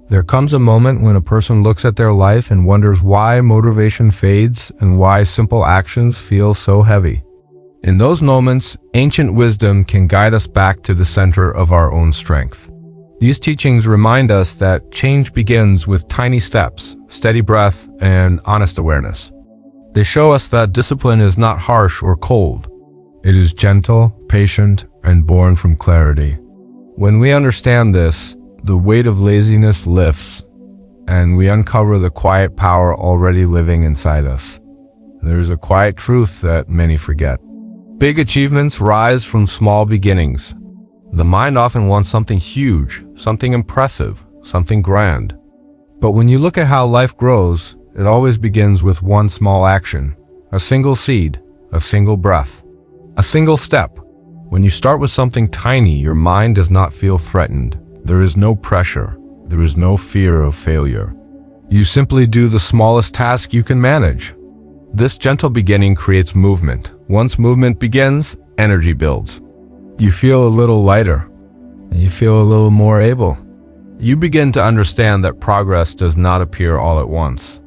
There comes a moment when a person looks at their life and wonders why motivation fades and why simple actions feel so heavy. In those moments, ancient wisdom can guide us back to the center of our own strength. These teachings remind us that change begins with tiny steps, steady breath, and honest awareness. They show us that discipline is not harsh or cold. It is gentle, patient, and born from clarity. When we understand this, the weight of laziness lifts, and we uncover the quiet power already living inside us. There is a quiet truth that many forget. Big achievements rise from small beginnings. The mind often wants something huge, something impressive, something grand. But when you look at how life grows, it always begins with one small action, a single seed, a single breath, a single step. When you start with something tiny, your mind does not feel threatened. There is no pressure. There is no fear of failure. You simply do the smallest task you can manage. This gentle beginning creates movement. Once movement begins, energy builds. You feel a little lighter. You feel a little more able. You begin to understand that progress does not appear all at once.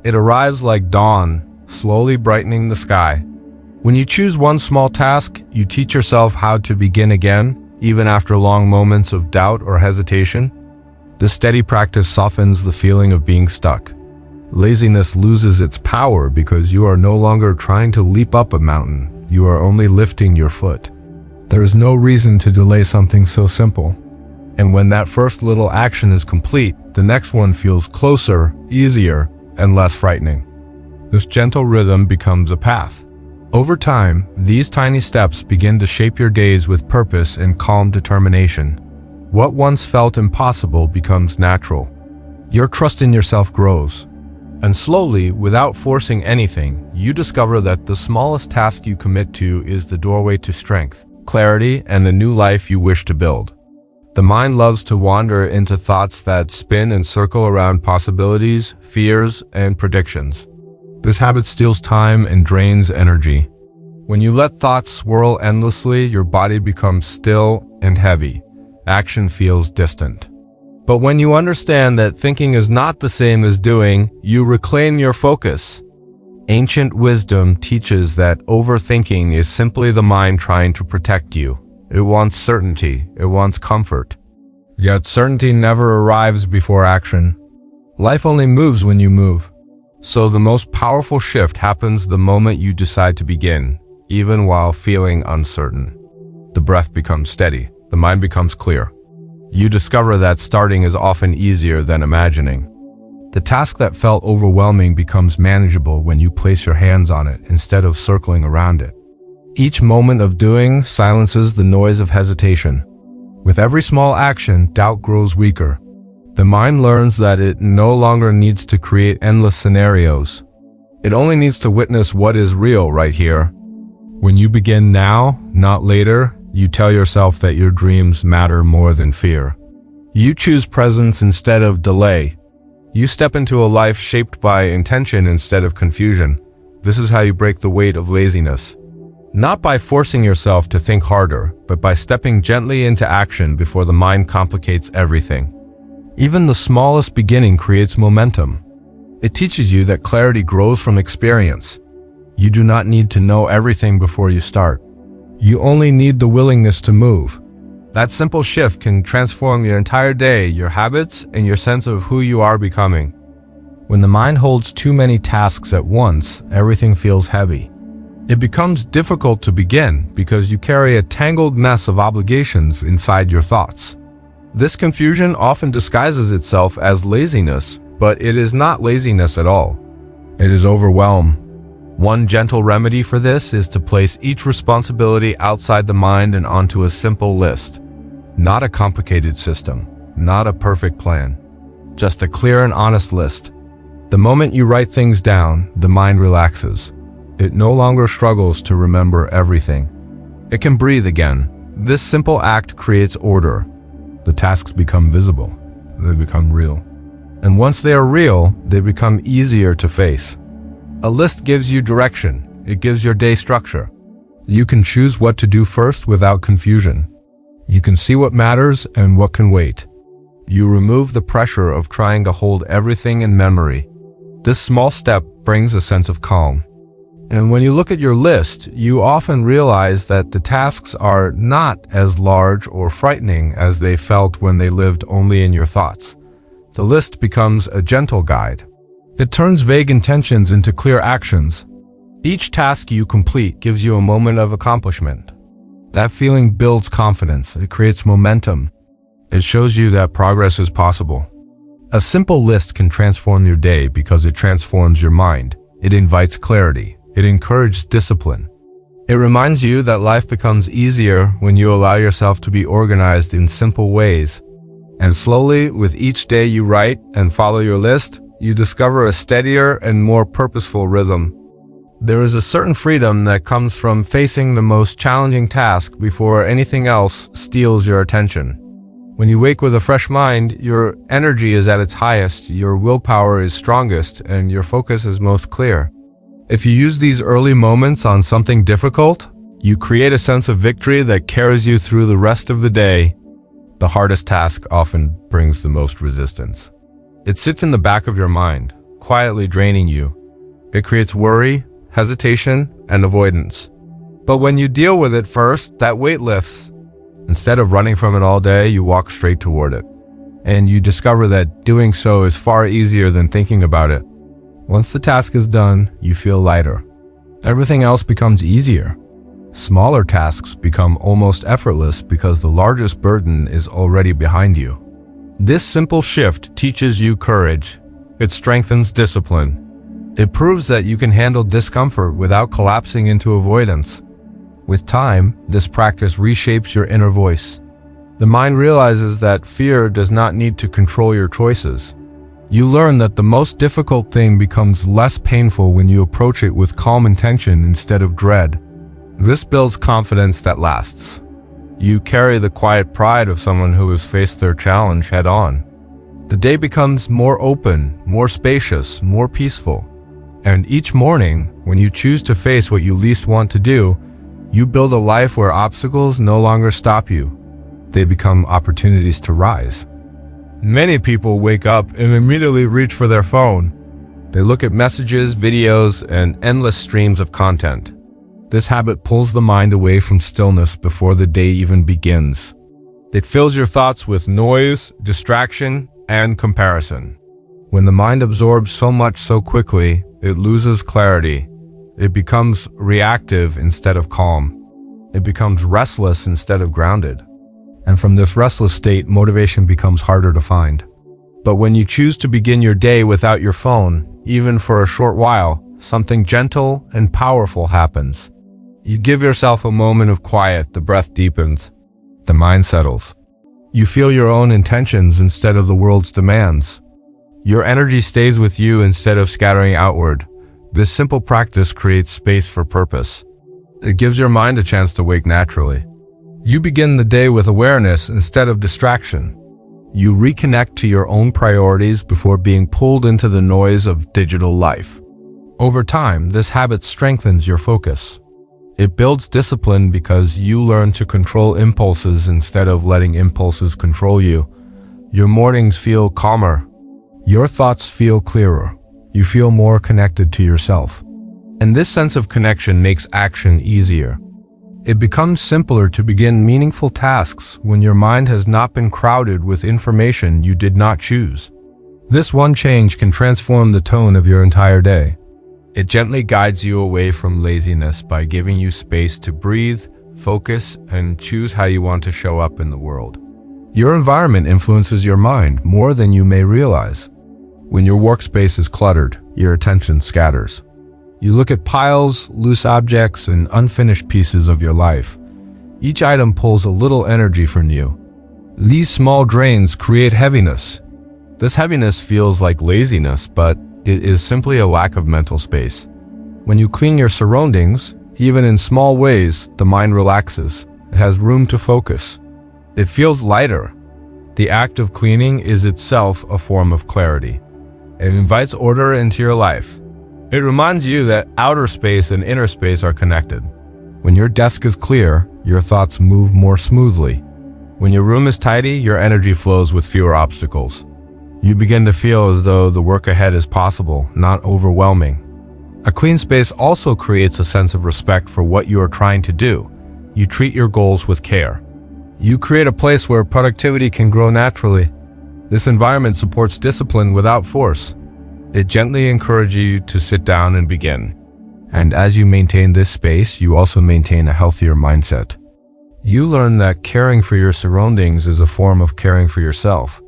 It arrives like dawn, slowly brightening the sky. When you choose one small task, you teach yourself how to begin again, even after long moments of doubt or hesitation. This steady practice softens the feeling of being stuck. Laziness loses its power because you are no longer trying to leap up a mountain. You are only lifting your foot. There is no reason to delay something so simple. And when that first little action is complete, the next one feels closer, easier, and less frightening. This gentle rhythm becomes a path. Over time, these tiny steps begin to shape your days with purpose and calm determination. What once felt impossible becomes natural. Your trust in yourself grows. And slowly, without forcing anything, you discover that the smallest task you commit to is the doorway to strength, clarity, and the new life you wish to build. The mind loves to wander into thoughts that spin and circle around possibilities, fears, and predictions. This habit steals time and drains energy. When you let thoughts swirl endlessly, your body becomes still and heavy. Action feels distant. But when you understand that thinking is not the same as doing, you reclaim your focus. Ancient wisdom teaches that overthinking is simply the mind trying to protect you. It wants certainty. It wants comfort. Yet certainty never arrives before action. Life only moves when you move. So the most powerful shift happens the moment you decide to begin, even while feeling uncertain. The breath becomes steady. The mind becomes clear. You discover that starting is often easier than imagining. The task that felt overwhelming becomes manageable when you place your hands on it instead of circling around it. Each moment of doing silences the noise of hesitation. With every small action, doubt grows weaker. The mind learns that it no longer needs to create endless scenarios. It only needs to witness what is real right here. When you begin now, not later, you tell yourself that your dreams matter more than fear. You choose presence instead of delay. You step into a life shaped by intention instead of confusion. This is how you break the weight of laziness. Not by forcing yourself to think harder, but by stepping gently into action before the mind complicates everything. Even the smallest beginning creates momentum. It teaches you that clarity grows from experience. You do not need to know everything before you start. You only need the willingness to move. That simple shift can transform your entire day, your habits, and your sense of who you are becoming. When the mind holds too many tasks at once, everything feels heavy. It becomes difficult to begin because you carry a tangled mess of obligations inside your thoughts. This confusion often disguises itself as laziness, but it is not laziness at all. It is overwhelm. One gentle remedy for this is to place each responsibility outside the mind and onto a simple list. Not a complicated system, not a perfect plan, just a clear and honest list. The moment you write things down, the mind relaxes. It no longer struggles to remember everything. It can breathe again. This simple act creates order. The tasks become visible. They become real. And once they are real, they become easier to face. A list gives you direction. It gives your day structure. You can choose what to do first without confusion. You can see what matters and what can wait. You remove the pressure of trying to hold everything in memory. This small step brings a sense of calm. And when you look at your list, you often realize that the tasks are not as large or frightening as they felt when they lived only in your thoughts. The list becomes a gentle guide. It turns vague intentions into clear actions. Each task you complete gives you a moment of accomplishment. That feeling builds confidence. It creates momentum. It shows you that progress is possible. A simple list can transform your day because it transforms your mind. It invites clarity. It encourages discipline. It reminds you that life becomes easier when you allow yourself to be organized in simple ways. And slowly, with each day you write and follow your list, you discover a steadier and more purposeful rhythm. There is a certain freedom that comes from facing the most challenging task before anything else steals your attention. When you wake with a fresh mind, your energy is at its highest, your willpower is strongest, and your focus is most clear. If you use these early moments on something difficult, you create a sense of victory that carries you through the rest of the day. The hardest task often brings the most resistance. It sits in the back of your mind, quietly draining you. It creates worry, hesitation, and avoidance. But when you deal with it first, that weight lifts. Instead of running from it all day, you walk straight toward it. And you discover that doing so is far easier than thinking about it. Once the task is done, you feel lighter. Everything else becomes easier. Smaller tasks become almost effortless because the largest burden is already behind you. This simple shift teaches you courage. It strengthens discipline. It proves that you can handle discomfort without collapsing into avoidance. With time, this practice reshapes your inner voice. The mind realizes that fear does not need to control your choices. You learn that the most difficult thing becomes less painful when you approach it with calm intention instead of dread. This builds confidence that lasts. You carry the quiet pride of someone who has faced their challenge head on. The day becomes more open, more spacious, more peaceful. And each morning, when you choose to face what you least want to do, you build a life where obstacles no longer stop you. They become opportunities to rise. Many people wake up and immediately reach for their phone. They look at messages, videos, and endless streams of content. This habit pulls the mind away from stillness before the day even begins. It fills your thoughts with noise, distraction, and comparison. When the mind absorbs so much so quickly, it loses clarity. It becomes reactive instead of calm. It becomes restless instead of grounded. And from this restless state, motivation becomes harder to find. But when you choose to begin your day without your phone, even for a short while, something gentle and powerful happens. You give yourself a moment of quiet, the breath deepens, the mind settles. You feel your own intentions instead of the world's demands. Your energy stays with you instead of scattering outward. This simple practice creates space for purpose. It gives your mind a chance to wake naturally. You begin the day with awareness instead of distraction. You reconnect to your own priorities before being pulled into the noise of digital life. Over time, this habit strengthens your focus. It builds discipline because you learn to control impulses instead of letting impulses control you. Your mornings feel calmer. Your thoughts feel clearer. You feel more connected to yourself. And this sense of connection makes action easier. It becomes simpler to begin meaningful tasks when your mind has not been crowded with information you did not choose. This one change can transform the tone of your entire day. It gently guides you away from laziness by giving you space to breathe, focus, and choose how you want to show up in the world. Your environment influences your mind more than you may realize. When your workspace is cluttered, your attention scatters. You look at piles, loose objects, and unfinished pieces of your life. Each item pulls a little energy from you. These small drains create heaviness. This heaviness feels like laziness, but it is simply a lack of mental space. When you clean your surroundings, even in small ways, the mind relaxes. It has room to focus. It feels lighter. The act of cleaning is itself a form of clarity. It invites order into your life. It reminds you that outer space and inner space are connected. When your desk is clear, your thoughts move more smoothly. When your room is tidy, your energy flows with fewer obstacles. You begin to feel as though the work ahead is possible, not overwhelming. A clean space also creates a sense of respect for what you are trying to do. You treat your goals with care. You create a place where productivity can grow naturally. This environment supports discipline without force. It gently encourages you to sit down and begin. And as you maintain this space, you also maintain a healthier mindset. You learn that caring for your surroundings is a form of caring for yourself.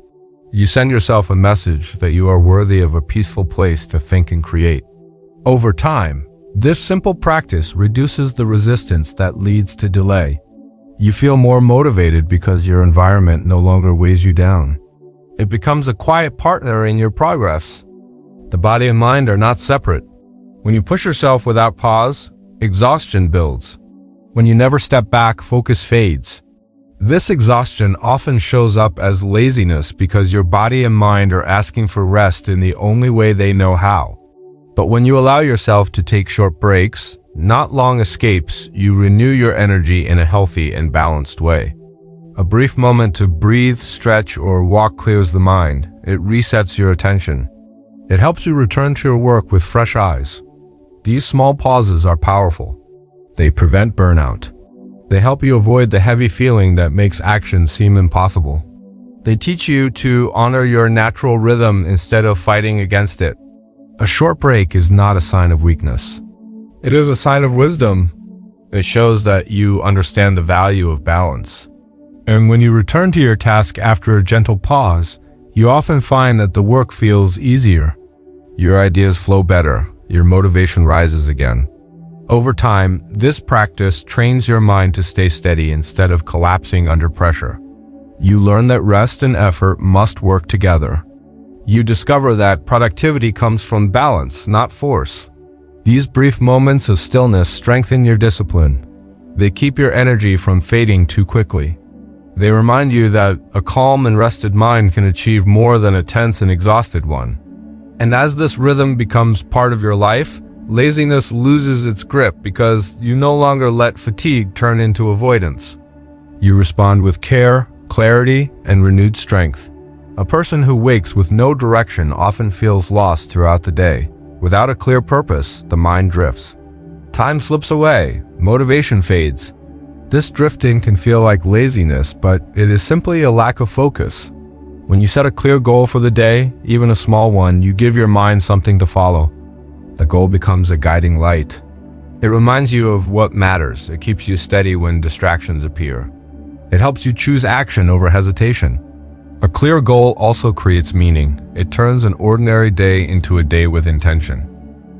You send yourself a message that you are worthy of a peaceful place to think and create. Over time, this simple practice reduces the resistance that leads to delay. You feel more motivated because your environment no longer weighs you down. It becomes a quiet partner in your progress. The body and mind are not separate. When you push yourself without pause, exhaustion builds. When you never step back, focus fades. This exhaustion often shows up as laziness because your body and mind are asking for rest in the only way they know how. But when you allow yourself to take short breaks, not long escapes, you renew your energy in a healthy and balanced way. A brief moment to breathe, stretch, or walk clears the mind. It resets your attention. It helps you return to your work with fresh eyes. These small pauses are powerful. They prevent burnout. They help you avoid the heavy feeling that makes action seem impossible. They teach you to honor your natural rhythm instead of fighting against it. A short break is not a sign of weakness. It is a sign of wisdom. It shows that you understand the value of balance. And when you return to your task after a gentle pause, you often find that the work feels easier. Your ideas flow better. Your motivation rises again. Over time, this practice trains your mind to stay steady instead of collapsing under pressure. You learn that rest and effort must work together. You discover that productivity comes from balance, not force. These brief moments of stillness strengthen your discipline. They keep your energy from fading too quickly. They remind you that a calm and rested mind can achieve more than a tense and exhausted one. And as this rhythm becomes part of your life, laziness loses its grip because you no longer let fatigue turn into avoidance. You respond with care, clarity, and renewed strength. A person who wakes with no direction often feels lost throughout the day. Without a clear purpose, the mind drifts. Time slips away, motivation fades. This drifting can feel like laziness, but it is simply a lack of focus. When you set a clear goal for the day, even a small one, you give your mind something to follow. The goal becomes a guiding light. It reminds you of what matters. It keeps you steady when distractions appear. It helps you choose action over hesitation. A clear goal also creates meaning. It turns an ordinary day into a day with intention.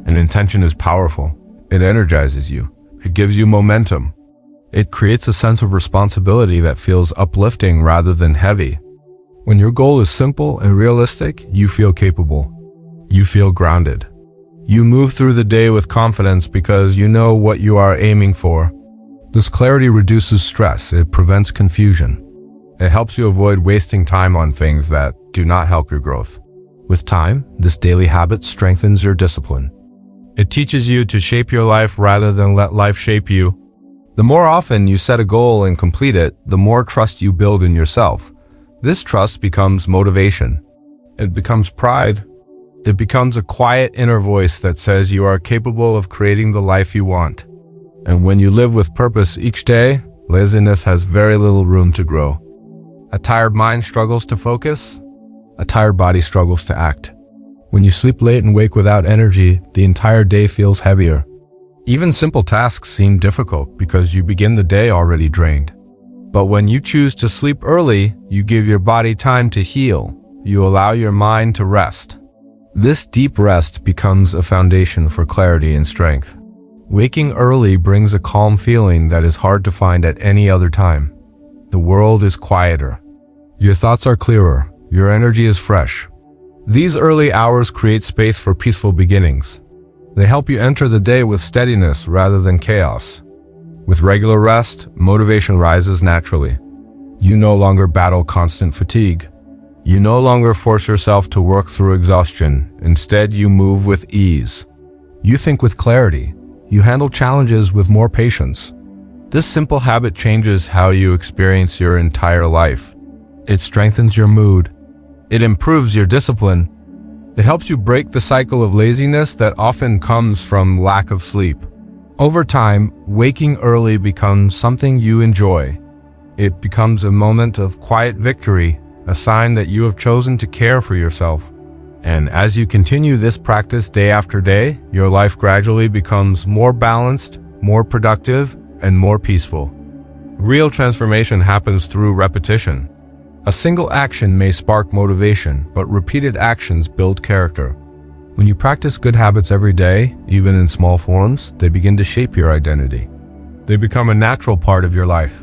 And intention is powerful. It energizes you. It gives you momentum. It creates a sense of responsibility that feels uplifting rather than heavy. When your goal is simple and realistic, you feel capable. You feel grounded. You move through the day with confidence because you know what you are aiming for. This clarity reduces stress. It prevents confusion. It helps you avoid wasting time on things that do not help your growth. With time, this daily habit strengthens your discipline. It teaches you to shape your life rather than let life shape you. The more often you set a goal and complete it, the more trust you build in yourself. This trust becomes motivation. It becomes pride. It becomes a quiet inner voice that says you are capable of creating the life you want. And when you live with purpose each day, laziness has very little room to grow. A tired mind struggles to focus. A tired body struggles to act. When you sleep late and wake without energy, the entire day feels heavier. Even simple tasks seem difficult because you begin the day already drained. But when you choose to sleep early, you give your body time to heal. You allow your mind to rest. This deep rest becomes a foundation for clarity and strength. Waking early brings a calm feeling that is hard to find at any other time. The world is quieter. Your thoughts are clearer. Your energy is fresh. These early hours create space for peaceful beginnings. They help you enter the day with steadiness rather than chaos. With regular rest, motivation rises naturally. You no longer battle constant fatigue. You no longer force yourself to work through exhaustion. Instead, you move with ease. You think with clarity. You handle challenges with more patience. This simple habit changes how you experience your entire life. It strengthens your mood. It improves your discipline. It helps you break the cycle of laziness that often comes from lack of sleep. Over time, waking early becomes something you enjoy. It becomes a moment of quiet victory, a sign that you have chosen to care for yourself. And as you continue this practice day after day, your life gradually becomes more balanced, more productive, and more peaceful. Real transformation happens through repetition. A single action may spark motivation, but repeated actions build character. When you practice good habits every day, even in small forms, they begin to shape your identity. They become a natural part of your life.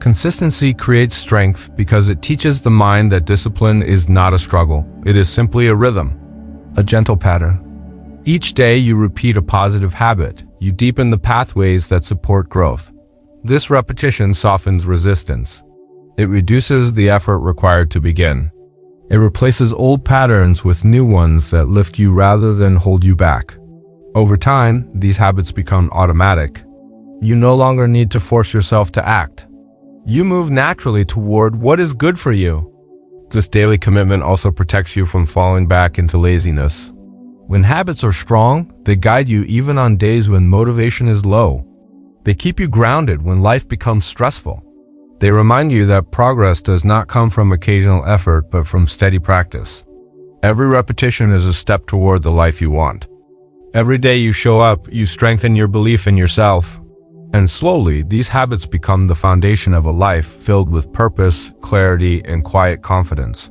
Consistency creates strength because it teaches the mind that discipline is not a struggle. It is simply a rhythm, a gentle pattern. Each day you repeat a positive habit. You deepen the pathways that support growth. This repetition softens resistance. It reduces the effort required to begin. It replaces old patterns with new ones that lift you rather than hold you back. Over time, these habits become automatic. You no longer need to force yourself to act. You move naturally toward what is good for you. This daily commitment also protects you from falling back into laziness. When habits are strong, they guide you even on days when motivation is low. They keep you grounded when life becomes stressful. They remind you that progress does not come from occasional effort, but from steady practice. Every repetition is a step toward the life you want. Every day you show up, you strengthen your belief in yourself. And slowly, these habits become the foundation of a life filled with purpose, clarity, and quiet confidence.